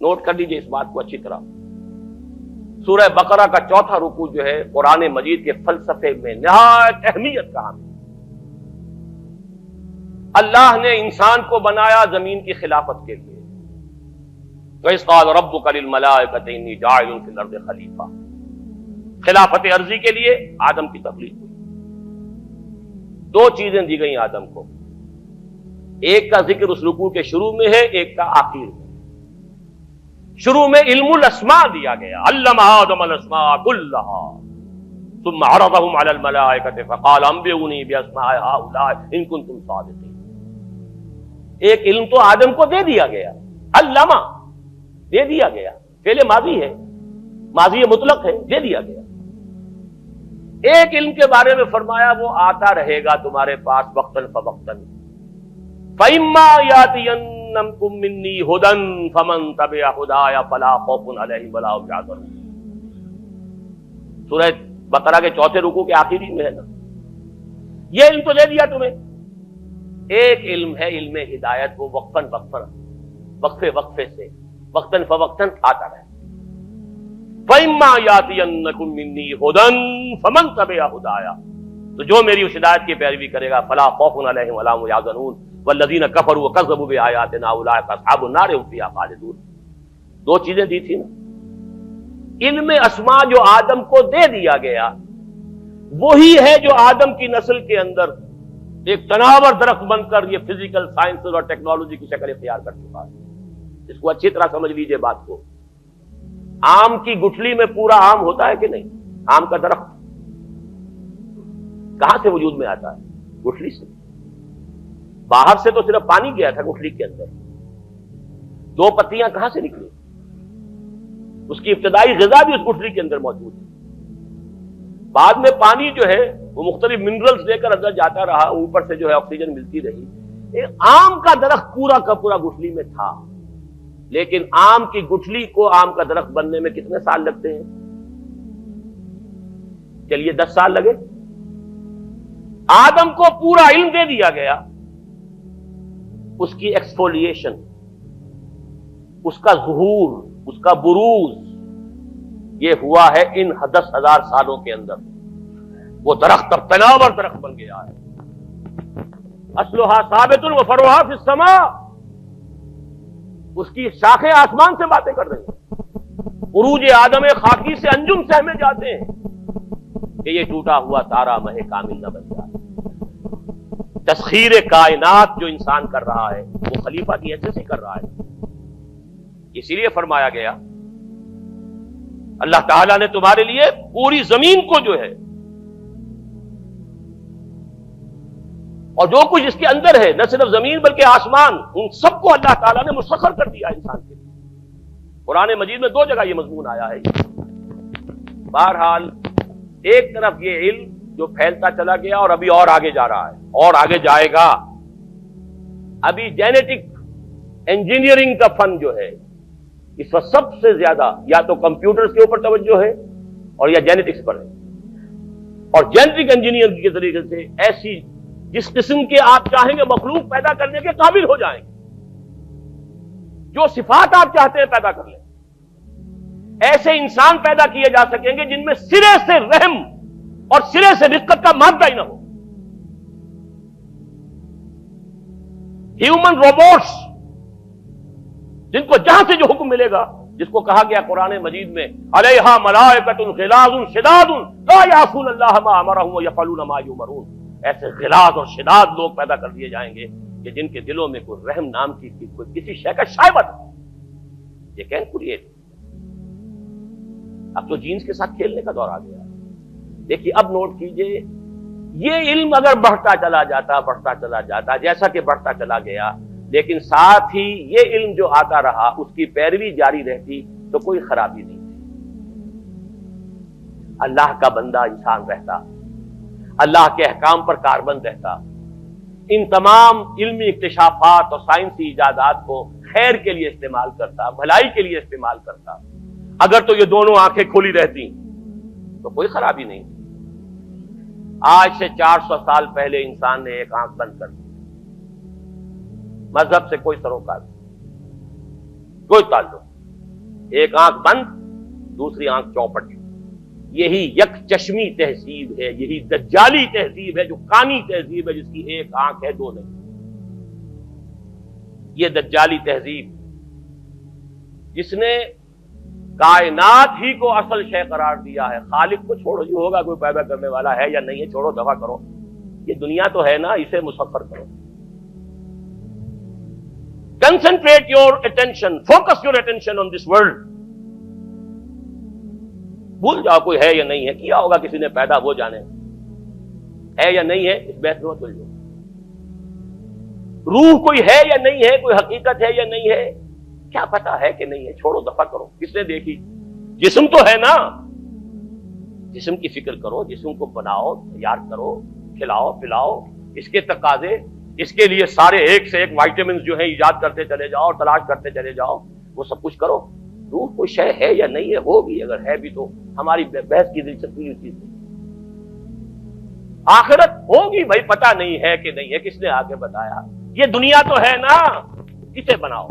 Note کر لیجئے اس بات کو اچھی طرح. سورہ بقرہ کا چوتھا رکوع جو ہے قرآن مجید کے فلسفے میں نہایت اہمیت کا حامل. اللہ نے انسان کو بنایا زمین کی خلافت کے لیے. وَإِذْ قَالَ رَبُّكَ لِلْمَلَائِكَةِ إِنِّي جَاعِلٌ فِي الْأَرْضِ خَلِيفَةً. خلافت عرضی کے لیے آدم کی تخلیق ہوئی. دو چیزیں دی گئیں آدم کو، ایک کا ذکر اس رکوع کے شروع میں ہے، ایک کا آخر میں. شروع میں علم الاسماء دیا گیا، علم آدم الاسماء كلها ثم عرضهم على الملائكة فقال انبئوني باسماء هؤلاء ان كنتم صادقين. ایک علم تو آدم کو دے دیا گیا، علامہ دے دیا گیا، فعل ماضی ہے، ماضی مطلق ہے، دے دیا گیا. ایک علم کے بارے میں فرمایا وہ آتا رہے گا تمہارے پاس وقتاً فوقتاً. فَإِمَّا يَأْتِيَنَّكُم مِّنِّي هُدًى فَمَن تَبِعَ هُدَايَ فَلَا خَوْفٌ عَلَيْهِمْ وَلَا هُمْ يَحْزَنُونَ. سورہ بقرہ کے چوتھے رکوع کے آخری میں ہے نا. یہ علم تو دے دیا تمہیں. ایک علم ہے علم ہدایت، وہ وقفاً وقفے سے وقتاً فوقتاً آتا رہے. فَإِمَّا يَأْتِيَنَّكُم مِّنِّي هُدًى فَمَن تَبِعَ هُدَايَ، تو جو میری اس ہدایت کی پیروی کرے گا فَلَا خَوْفٌ عَلَيْهِمْ وَلَا هُمْ يَحْزَنُونَ وَالَّذِينَ كَفَرُوا وَكَذَّبُوا بِآيَاتِنَا أُولَٰئِكَ أَصْحَابُ النَّارِ هُمْ فِيهَا خَالِدُونَ. دو چیزیں دی تھی نا. علم اسماء جو آدم کو دے دیا گیا وہی ہے جو آدم کی نسل کے اندر ایک تناور درخت بن کر یہ فزیکل سائنسز اور ٹیکنالوجی کی شکل اختیار کر چکا ہے. اس کو اچھی طرح سمجھ لیجئے بات کو. آم کی گٹھلی میں پورا آم ہوتا ہے کہ نہیں؟ آم کا درخت کہاں سے وجود میں آتا ہے؟ گٹھلی سے. باہر سے تو صرف پانی گیا تھا گٹھلی کے اندر، دو پتیاں کہاں سے نکلی؟ اس کی ابتدائی غذا بھی اس گٹھلی کے اندر موجود ہے. بعد میں پانی جو ہے وہ مختلف منرلز لے کر اندر جاتا رہا، اوپر سے جو ہے آکسیجن ملتی رہی. ایک آم کا درخت پورا کا پورا گٹھلی میں تھا، لیکن آم کی گٹھلی کو آم کا درخت بننے میں کتنے سال لگتے ہیں؟ چلیے 10 سال لگے. آدم کو پورا علم دے دیا گیا، اس کی ایکسفولیشن، اس کا ظہور، اس کا بروز یہ ہوا ہے ان 10,000 سالوں کے اندر. وہ درخت اب تناور درخت بن گیا ہے. اصلها ثابت وفرعها فی السماء. اس کی شاخیں آسمان سے باتیں کر رہی ہیں. عروج آدم خاکی سے انجم سہمے جاتے ہیں کہ یہ ٹوٹا ہوا تارا مہ کامل نہ بن جائے. تسخیر کائنات جو انسان کر رہا ہے وہ خلیفہ کی حیثیت سے کر رہا ہے. اسی لیے فرمایا گیا اللہ تعالیٰ نے تمہارے لیے پوری زمین کو جو ہے اور جو کچھ اس کے اندر ہے، نہ صرف زمین بلکہ آسمان، ان سب کو اللہ تعالیٰ نے مسخر کر دیا انسان کے لیے. قرآن مجید میں 2 جگہ یہ مضمون آیا ہے. بہرحال ایک طرف یہ علم جو پھیلتا چلا گیا اور ابھی اور آگے جا رہا ہے اور آگے جائے گا. ابھی جینیٹک انجینئرنگ کا فن جو ہے اس وقت سب سے زیادہ یا تو کمپیوٹرز کے اوپر توجہ ہے اور یا جینیٹکس پر ہے. اور جینیٹک انجینئرنگ کے طریقے سے ایسی جس قسم کے آپ چاہیں گے مخلوق پیدا کرنے کے قابل ہو جائیں گے، جو صفات آپ چاہتے ہیں پیدا کر لیں. ایسے انسان پیدا کیے جا سکیں گے جن میں سرے سے رحم اور سرے سے رفقت کا مادہ ہی نہ ہو. ہیومن روبوٹس جن کو جہاں سے جو حکم ملے گا، جس کو کہا گیا قرآن مجید میں علیہا ملائکۃ غلاظ شداد لا یعصون اللہ ما امرهم ویفعلون ما یؤمرون. ایسے غلاظ اور شداد لوگ پیدا کر دیے جائیں گے کہ جن کے دلوں میں کوئی رحم نام کی کوئی کسی شے کا شائبہ تھا. یہ کین کریٹ. اب تو جینز کے ساتھ کھیلنے کا دور آ گیا. دیکھیے اب نوٹ کیجئے، یہ علم اگر بڑھتا چلا جاتا جیسا کہ بڑھتا چلا گیا، لیکن ساتھ ہی یہ علم جو آتا رہا اس کی پیروی جاری رہتی تو کوئی خرابی نہیں تھی. اللہ کا بندہ انسان رہتا، اللہ کے احکام پر کاربند رہتا، ان تمام علمی اکتشافات اور سائنسی ایجادات کو خیر کے لیے استعمال کرتا، بھلائی کے لیے استعمال کرتا. اگر تو یہ دونوں آنکھیں کھلی رہتی تو کوئی خرابی نہیں. آج سے 400 سال پہلے انسان نے ایک آنکھ بند کر دی. مذہب سے کوئی سروکار نہیں، کوئی تعلق. ایک آنکھ بند، دوسری آنکھ چوپٹ. یہی یک چشمی تہذیب ہے، یہی دجالی تہذیب ہے، جو کانی تہذیب ہے، جس کی ایک آنکھ ہے دو نہیں. یہ دجالی تہذیب جس نے کائنات ہی کو اصل شے قرار دیا ہے. خالق کو چھوڑو، جو ہوگا کوئی پیدا کرنے والا ہے یا نہیں ہے، چھوڑو، دفع کرو. یہ دنیا تو ہے نا، اسے مسخر کرو. Concentrate your attention, focus your attention on this world. بھول جاؤ کوئی ہے یا نہیں ہے، کیا ہوگا کسی نے پیدا، وہ جانے. ہے یا نہیں ہے اس بحث میں مت الجھو. روح کوئی ہے یا نہیں ہے، کوئی حقیقت ہے یا نہیں ہے، کیا پتا ہے کہ نہیں ہے، چھوڑو، دفع کرو. کس نے دیکھی؟ جسم تو ہے نا، جسم کی فکر کرو، جسم کو بناؤ، تیار کرو، کھلاؤ پلاؤ. اس کے تقاضے، اس کے لیے سارے ایک سے ایک وائٹامنز جو ہیں ایجاد کرتے چلے جاؤ، تلاش کرتے چلے جاؤ، وہ سب کچھ کرو. روح کوئی شے ہے یا نہیں ہے؟ ہوگی، اگر ہے بھی تو ہماری بحث کی دلچسپی اس چیز نہیں. آخرت ہوگی بھائی، پتہ نہیں ہے کہ نہیں ہے، کس نے آگے بتایا؟ یہ دنیا تو ہے نا، اسے بناؤ.